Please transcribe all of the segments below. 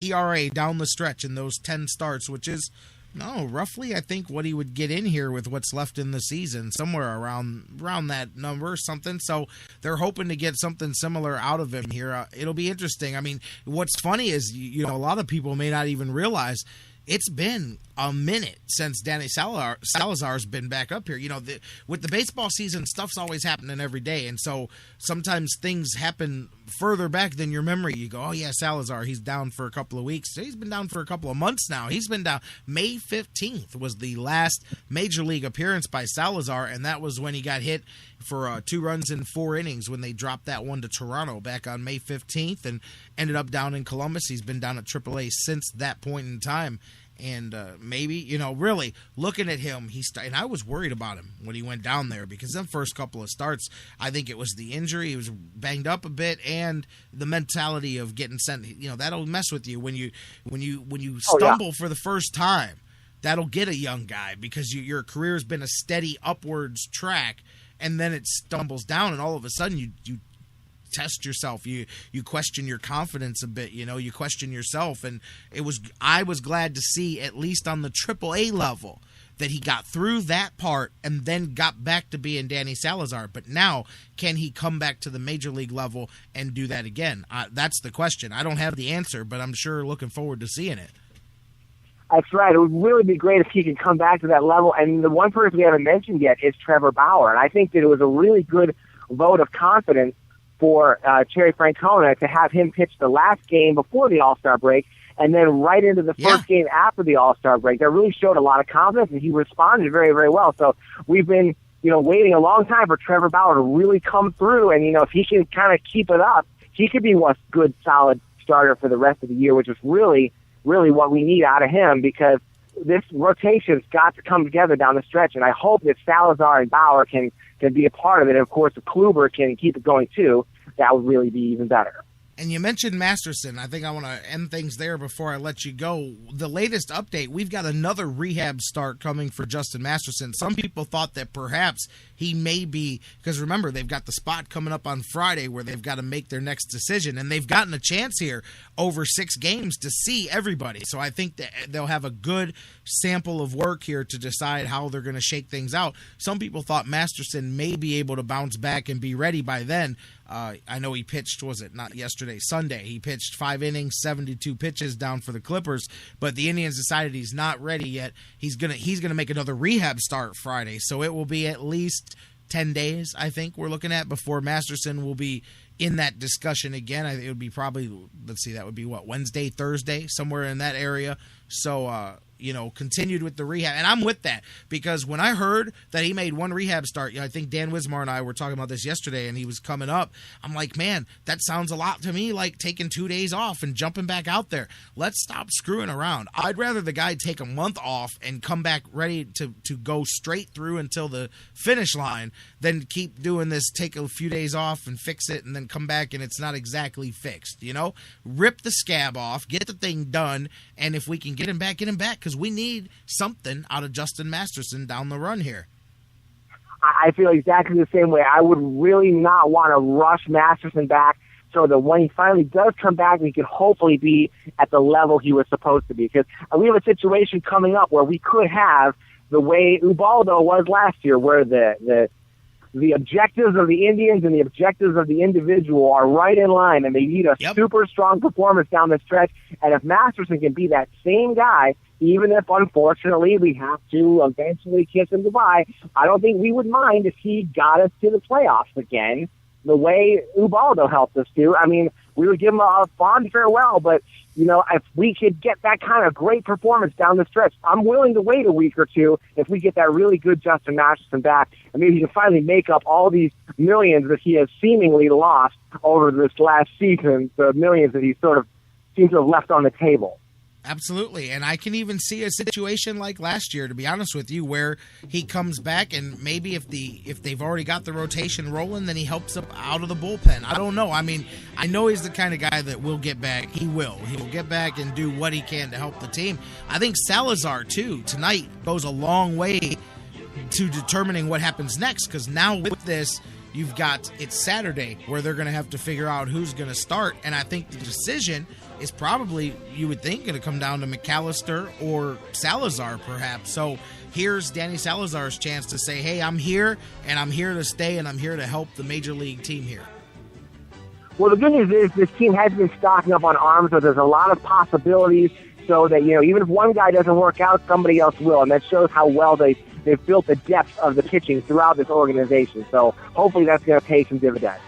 ERA down the stretch in those 10 starts, which is roughly, I think, what he would get in here with what's left in the season, somewhere around that number or something. So they're hoping to get something similar out of him here. It'll be interesting. I mean, what's funny is, a lot of people may not even realize it's been a minute since Danny Salazar's been back up here. With the baseball season, stuff's always happening every day, and so sometimes things happen further back than your memory. You go, oh yeah, Salazar, he's down for a couple of weeks. He's been down for a couple of months now. He's been down. May 15th was the last Major League appearance by Salazar, and that was when he got hit for 2 runs in 4 innings when they dropped that one to Toronto back on May 15th and ended up down in Columbus. He's been down at AAA since that point in time. And maybe, really looking at him, and I was worried about him when he went down there because them first couple of starts, I think it was the injury. He was banged up a bit, and the mentality of getting sent. That'll mess with you when you stumble for the first time. That'll get a young guy because your career has been a steady upwards track, and then it stumbles down, and all of a sudden you test yourself. You question your confidence a bit. You question yourself, and I was glad to see, at least on the AAA level, that he got through that part and then got back to being Danny Salazar. But now, can he come back to the Major League level and do that again? That's the question. I don't have the answer, but I'm sure looking forward to seeing it. That's right. It would really be great if he could come back to that level. And the one person we haven't mentioned yet is Trevor Bauer. And I think that it was a really good vote of confidence for Terry Francona to have him pitch the last game before the All-Star break and then right into the first game after the All-Star break. That really showed a lot of confidence, and he responded very, very well. So we've been, waiting a long time for Trevor Bauer to really come through, and, if he can kind of keep it up, he could be a good, solid starter for the rest of the year, which is really, really what we need out of him because this rotation's got to come together down the stretch, and I hope that Salazar and Bauer can be a part of it. And, of course, if Kluber can keep it going, too, that would really be even better. And you mentioned Masterson. I think I want to end things there before I let you go. The latest update, we've got another rehab start coming for Justin Masterson. Some people thought that perhaps he may be, because remember, they've got the spot coming up on Friday where they've got to make their next decision, and they've gotten a chance here over 6 games to see everybody. So I think that they'll have a good sample of work here to decide how they're going to shake things out. Some people thought Masterson may be able to bounce back and be ready by then. I know he pitched, not yesterday, Sunday. He pitched 5 innings, 72 pitches down for the Clippers, but the Indians decided he's not ready yet. He's gonna make another rehab start Friday, so it will be at least 10 days, I think, we're looking at before Masterson will be in that discussion again. It would be probably, that would be Wednesday, Thursday, somewhere in that area. So, continued with the rehab. And I'm with that because when I heard that he made 1 rehab start, I think Dan Wismar and I were talking about this yesterday and he was coming up. I'm like, man, that sounds a lot to me like taking 2 days off and jumping back out there. Let's stop screwing around. I'd rather the guy take a month off and come back ready to go straight through until the finish line than keep doing this, take a few days off and fix it and then come back and it's not exactly fixed, Rip the scab off, get the thing done, and if we can get him back, because we need something out of Justin Masterson down the run here. I feel exactly the same way. I would really not want to rush Masterson back so that when he finally does come back, he could hopefully be at the level he was supposed to be. Because we have a situation coming up where we could have the way Ubaldo was last year, where the objectives of the Indians and the objectives of the individual are right in line, and they need a super strong performance down the stretch. And if Masterson can be that same guy, even if, unfortunately, we have to eventually kiss him goodbye, I don't think we would mind if he got us to the playoffs again, the way Ubaldo helped us do. I mean, we would give him a fond farewell, but, if we could get that kind of great performance down the stretch, I'm willing to wait a week or two if we get that really good Justin Masterson back, and maybe he can finally make up all these millions that he has seemingly lost over this last season, the millions that he sort of seems to have left on the table. Absolutely, and I can even see a situation like last year, to be honest with you, where he comes back and maybe if they've already got the rotation rolling, then he helps up out of the bullpen. I don't know. I mean, I know he's the kind of guy that will get back. He will get back and do what he can to help the team. I think Salazar, too, tonight goes a long way to determining what happens next, because now with this, it's Saturday where they're going to have to figure out who's going to start. And I think the decision is probably, you would think, going to come down to McAllister or Salazar perhaps. So here's Danny Salazar's chance to say, hey, I'm here and I'm here to stay and I'm here to help the major league team here. Well, the good news is this team has been stocking up on arms, so there's a lot of possibilities so that, even if one guy doesn't work out, somebody else will. And that shows how well they've built the depth of the pitching throughout this organization. So hopefully that's going to pay some dividends.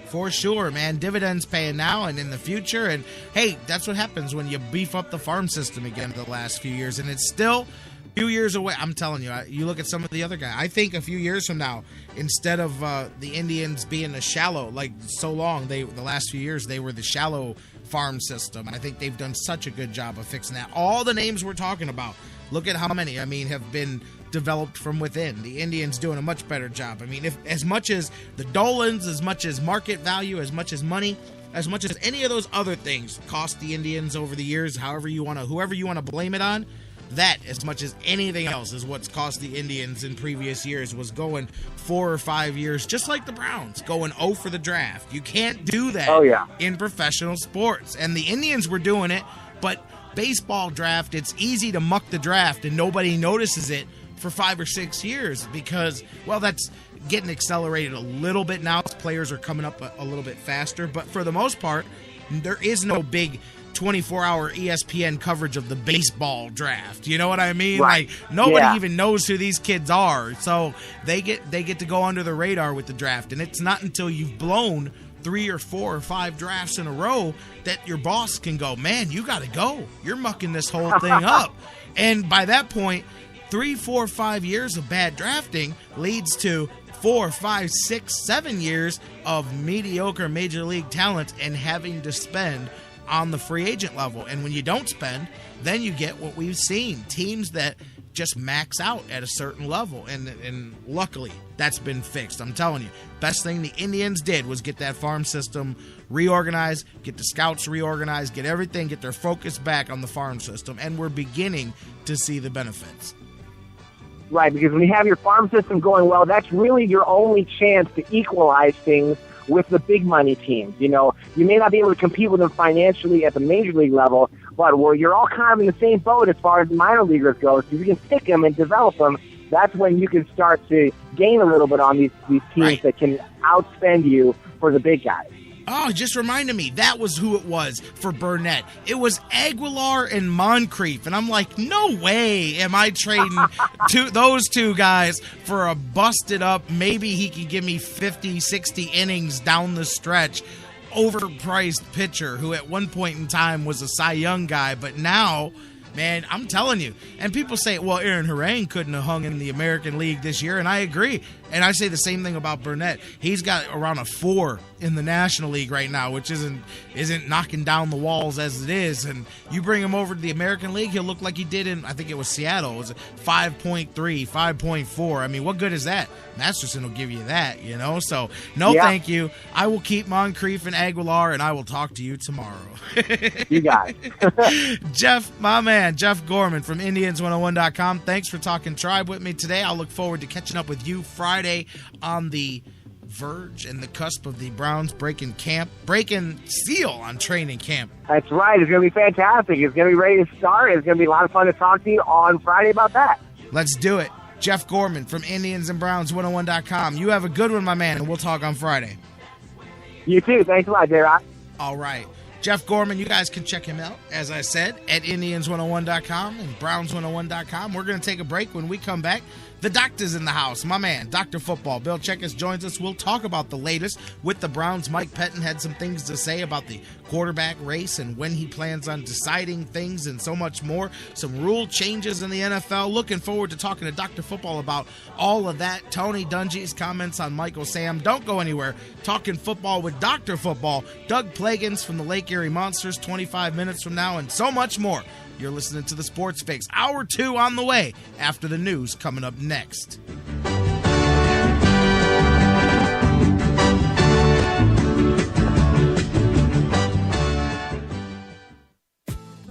For sure, man. Dividends paying now and in the future. And, hey, that's what happens when you beef up the farm system again the last few years. And it's still few years away. I'm telling you, you look at some of the other guys. I think a few years from now, instead of the Indians being a shallow, like so long, the last few years, they were the shallow farm system. I think they've done such a good job of fixing that. All the names we're talking about, look at how many, have been developed from within. The Indians doing a much better job. If as much as the Dolans, as much as market value, as much as money, as much as any of those other things cost the Indians over the years, whoever you want to blame it on, that, as much as anything else, is what's cost the Indians in previous years, was going 4 or 5 years, just like the Browns, going 0 for the draft. You can't do that in professional sports. And the Indians were doing it, but baseball draft, it's easy to muck the draft, and nobody notices it for 5 or 6 years because, well, that's getting accelerated a little bit now. Players are coming up a little bit faster, but for the most part, there is no big 24-hour ESPN coverage of the baseball draft. You know what I mean? Right. Like, nobody even knows who these kids are. So they get to go under the radar with the draft. And it's not until you've blown 3 or 4 or 5 drafts in a row that your boss can go, man, you got to go. You're mucking this whole thing up. And by that point, 3, 4, 5 years of bad drafting leads to 4, 5, 6, 7 years of mediocre major league talent and having to spend on the free agent level. And when you don't spend, then you get what we've seen, teams that just max out at a certain level. And luckily, that's been fixed. I'm telling you, best thing the Indians did was get that farm system reorganized, get the scouts reorganized, get their focus back on the farm system. And we're beginning to see the benefits. Right, because when you have your farm system going well, that's really your only chance to equalize things with the big money teams. You may not be able to compete with them financially at the major league level, but where you're all kind of in the same boat as far as minor leaguers go, so you can pick them and develop them, that's when you can start to gain a little bit on these teams that can outspend you for the big guys. Oh, just reminded me, that was who it was for Burnett. It was Aguilar and Moncrief, and I'm like, no way am I trading those two guys for a busted up, maybe he could give me 50, 60 innings down the stretch, overpriced pitcher who at one point in time was a Cy Young guy, but now, man, I'm telling you. And people say, well, Aaron Harang couldn't have hung in the American League this year, and I agree. And I say the same thing about Burnett. He's got around a 4 in the National League right now, which isn't knocking down the walls as it is. And you bring him over to the American League, he'll look like he did in, I think it was Seattle. It was 5.3, 5.4. What good is that? Masterson will give you that, So, thank you. I will keep Moncrief and Aguilar, and I will talk to you tomorrow. You got it. Jeff, my man, Jeff Gorman from Indians101.com. Thanks for talking Tribe with me today. I'll look forward to catching up with you Friday on the verge and the cusp of the Browns breaking seal on training camp. That's right. It's going to be fantastic. It's going to be ready to start. It's going to be a lot of fun to talk to you on Friday about that. Let's do it. Jeff Gorman from Indians101.com. You have a good one, my man, and we'll talk on Friday. You too. Thanks a lot, J-Rock. All right. Jeff Gorman, you guys can check him out, as I said, at Indians101.com and Browns101.com. We're going to take a break. When we come back, the doctor's in the house. My man, Dr. Football Bill Chachkes joins us. We'll talk about the latest with the Browns. Mike Pettin had some things to say about the quarterback race and when he plans on deciding things and so much more. Some rule changes in the NFL. Looking forward to talking to Dr. Football about all of that. Tony Dungys' comments on Michael Sam. Don't go anywhere. Talking football with Dr. Football. Doug Plagens from the Lake Erie Monsters 25 minutes from now, and so much more. You're listening to the Sports Fix. Hour 2 on the way after the news coming up next.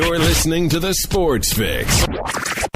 You're listening to the Sports Fix.